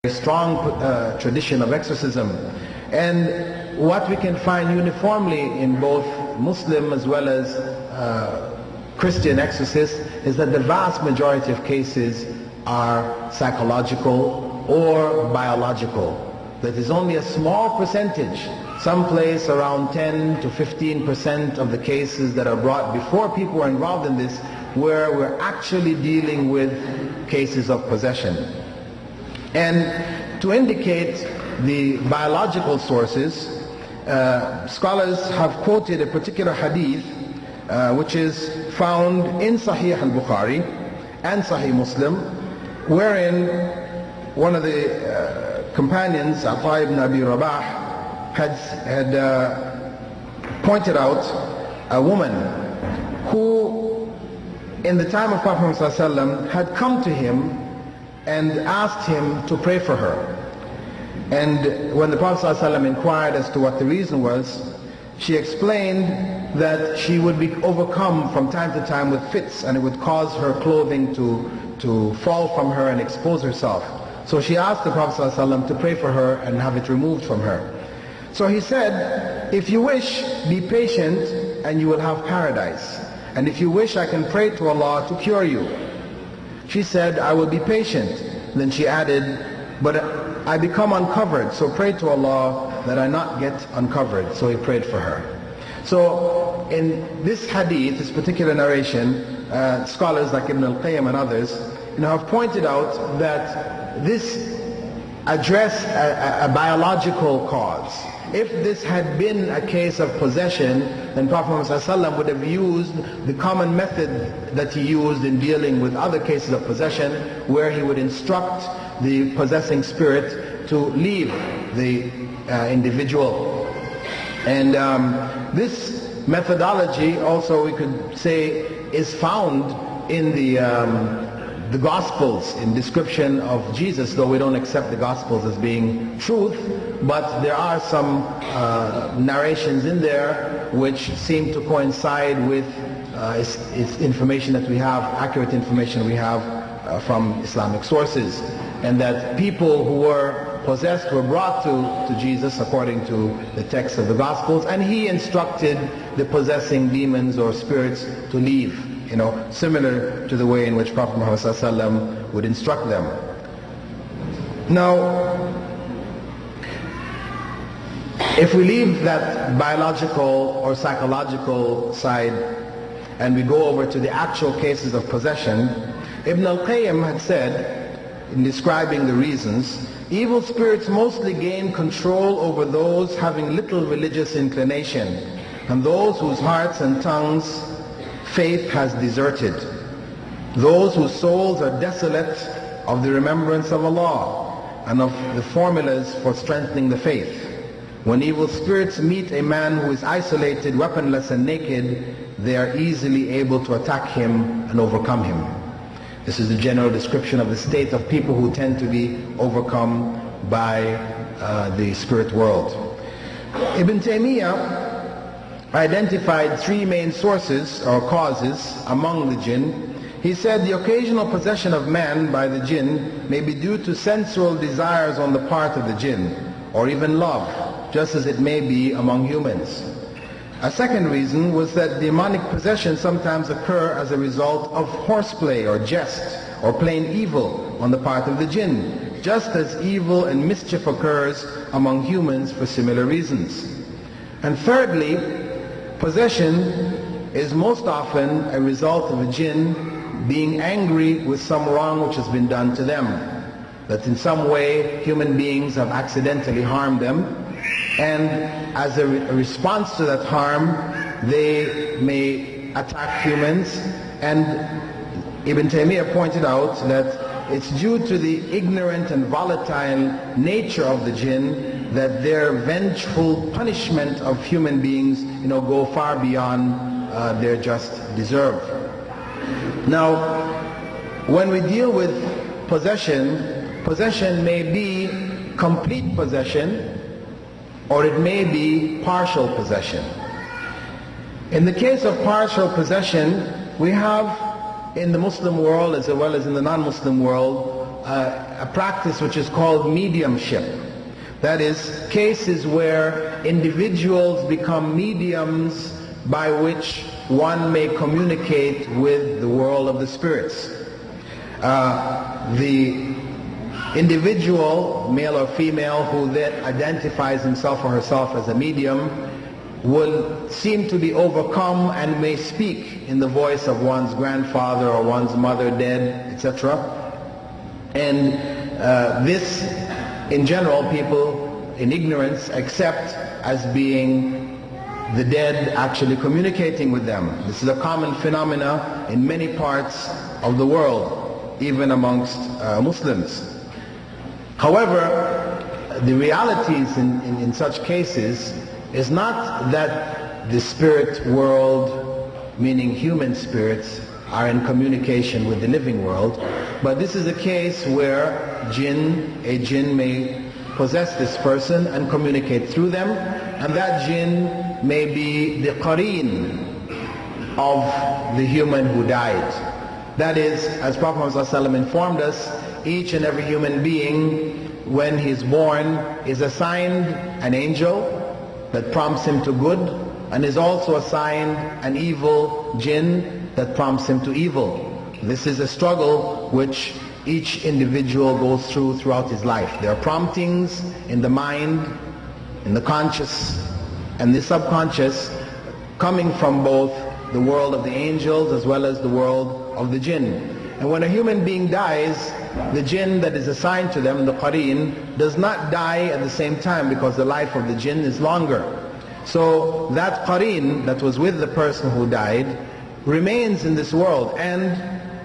strong tradition of exorcism. And what we can find uniformly in both Muslim as well as Christian exorcists is that the vast majority of cases are psychological or biological. That is only a small percentage, someplace around 10 to 15% of the cases that are brought before people are involved in this, where we're actually dealing with cases of possession. And to indicate the biological sources, scholars have quoted a particular hadith which is found in Sahih al-Bukhari and Sahih Muslim, wherein one of the companions, Ata ibn Abi Rabah, had pointed out a woman who in the time of Prophet ﷺ had come to him and asked him to pray for her. And when the Prophet ﷺ inquired as to what the reason was, she explained that she would be overcome from time to time with fits, and it would cause her clothing to fall from her and expose herself. So she asked the Prophet ﷺ to pray for her and have it removed from her. So he said, if you wish, be patient and you will have paradise. And if you wish, I can pray to Allah to cure you. She said, I will be patient. Then she added, but I become uncovered, so pray to Allah that I not get uncovered. So he prayed for her. So in this hadith, this particular narration, scholars like Ibn al-Qayyim and others have pointed out that this addressed a biological cause. If this had been a case of possession, then Prophet ﷺ would have used the common method that he used in dealing with other cases of possession, where he would instruct the possessing spirit to leave the individual. And this methodology also, we could say, is found in the Gospels in description of Jesus, though we don't accept the Gospels as being truth, but there are some narrations in there which seem to coincide with its information that we have, accurate information we have from Islamic sources, and that people who were possessed were brought to Jesus according to the text of the Gospels, and he instructed the possessing demons or spirits to leave, similar to the way in which Prophet Muhammad ﷺ would instruct them. Now, if we leave that biological or psychological side and we go over to the actual cases of possession, Ibn al-Qayyim had said, in describing the reasons, evil spirits mostly gain control over those having little religious inclination, and those whose hearts and tongues faith has deserted, those whose souls are desolate of the remembrance of Allah and of the formulas for strengthening the faith. When evil spirits meet a man who is isolated, weaponless and naked, they are easily able to attack him and overcome him. This is the general description of the state of people who tend to be overcome by the spirit world. Ibn Taymiyyah identified three main sources or causes among the jinn. He said the occasional possession of man by the jinn may be due to sensual desires on the part of the jinn, or even love, just as it may be among humans. A second reason was that demonic possession sometimes occur as a result of horseplay or jest or plain evil on the part of the jinn, just as evil and mischief occurs among humans for similar reasons. And thirdly, possession is most often a result of a jinn being angry with some wrong which has been done to them. That in some way human beings have accidentally harmed them, and as a response to that harm they may attack humans. And Ibn Taymiyyah pointed out that it's due to the ignorant and volatile nature of the jinn that their vengeful punishment of human beings go far beyond their just deserve. Now, when we deal with possession may be complete possession, or it may be partial possession. In the case of partial possession, we have in the Muslim world as well as in the non-Muslim world a practice which is called mediumship. That is, cases where individuals become mediums by which one may communicate with the world of the spirits. The individual, male or female, who then identifies himself or herself as a medium will seem to be overcome and may speak in the voice of one's grandfather or one's mother dead, etc. And this, in general, people in ignorance accept as being the dead actually communicating with them. This is a common phenomena in many parts of the world, even amongst Muslims. However, the realities in such cases is not that the spirit world, meaning human spirits, are in communication with the living world, but this is a case where a jinn may possess this person and communicate through them, and that jinn may be the qareen of the human who died. That is, as Prophet ﷺ informed us, each and every human being, when he is born, is assigned an angel that prompts him to good, and is also assigned an evil jinn that prompts him to evil. This is a struggle which each individual goes through throughout his life. There are promptings in the mind, in the conscious and the subconscious, coming from both the world of the angels as well as the world of the jinn. And when a human being dies, the jinn that is assigned to them, the qareen, does not die at the same time, because the life of the jinn is longer. So that qareen that was with the person who died remains in this world and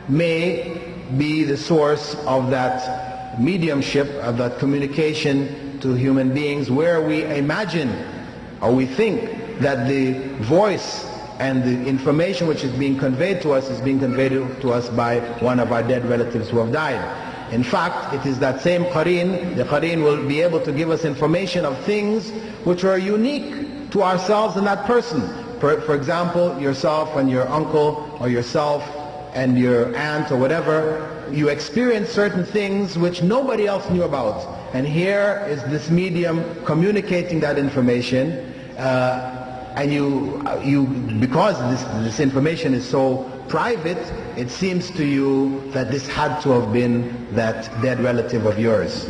may be the source of that mediumship, of that communication to human beings, where we imagine or we think that the voice and the information which is being conveyed to us is being conveyed to us by one of our dead relatives who have died. In fact, it is that same qareen, the qareen will be able to give us information of things which are unique to ourselves and that person. For example, yourself and your uncle, or yourself and your aunt, or whatever, you experience certain things which nobody else knew about. And here is this medium communicating that information, and because this information is so private, it seems to you that this had to have been that dead relative of yours.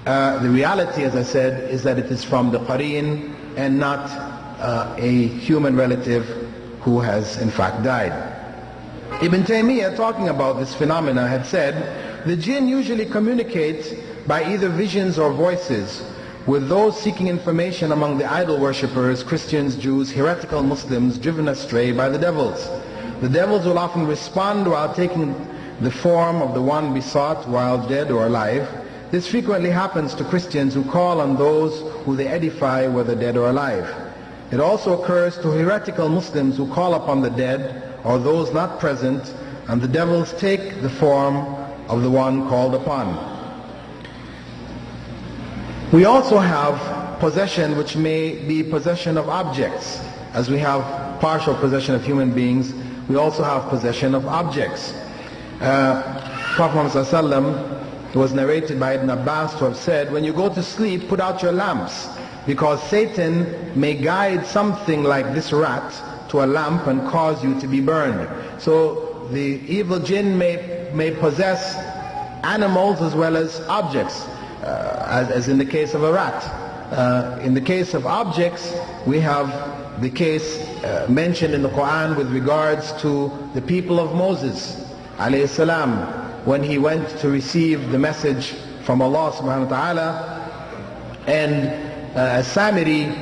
The reality, as I said, is that it is from the qareen and not a human relative who has in fact died. Ibn Taymiyyah, talking about this phenomena, had said, the jinn usually communicate by either visions or voices with those seeking information among the idol worshippers, Christians, Jews, heretical Muslims driven astray by the devils. The devils will often respond while taking the form of the one besought while dead or alive. This frequently happens to Christians who call on those who they edify, whether dead or alive. It also occurs to heretical Muslims who call upon the dead or those not present, and the devils take the form of the one called upon. We also have possession which may be possession of objects. As we have partial possession of human beings, we also have possession of objects. Prophet ﷺ, it was narrated by Ibn Abbas to have said, when you go to sleep, put out your lamps, because Satan may guide something like this rat to a lamp and cause you to be burned. So the evil jinn may possess animals as well as objects, as in the case of a rat. In the case of objects, we have the case mentioned in the Quran with regards to the people of Moses alayhi salam, when he went to receive the message from Allah subhanahu wa ta'ala, and Samiri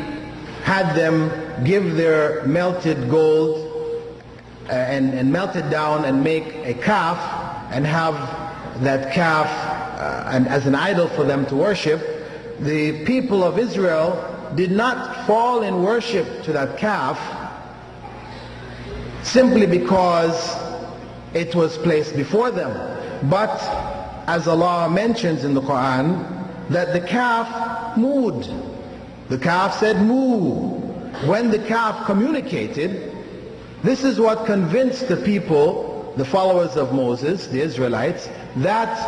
had them give their melted gold and melt it down and make a calf and have that calf and as an idol for them to worship. The people of Israel did not fall in worship to that calf simply because it was placed before them, but as Allah mentions in the Quran, that the calf mooed. The calf said moo. When the calf communicated, this is what convinced the people, the followers of Moses, the Israelites, that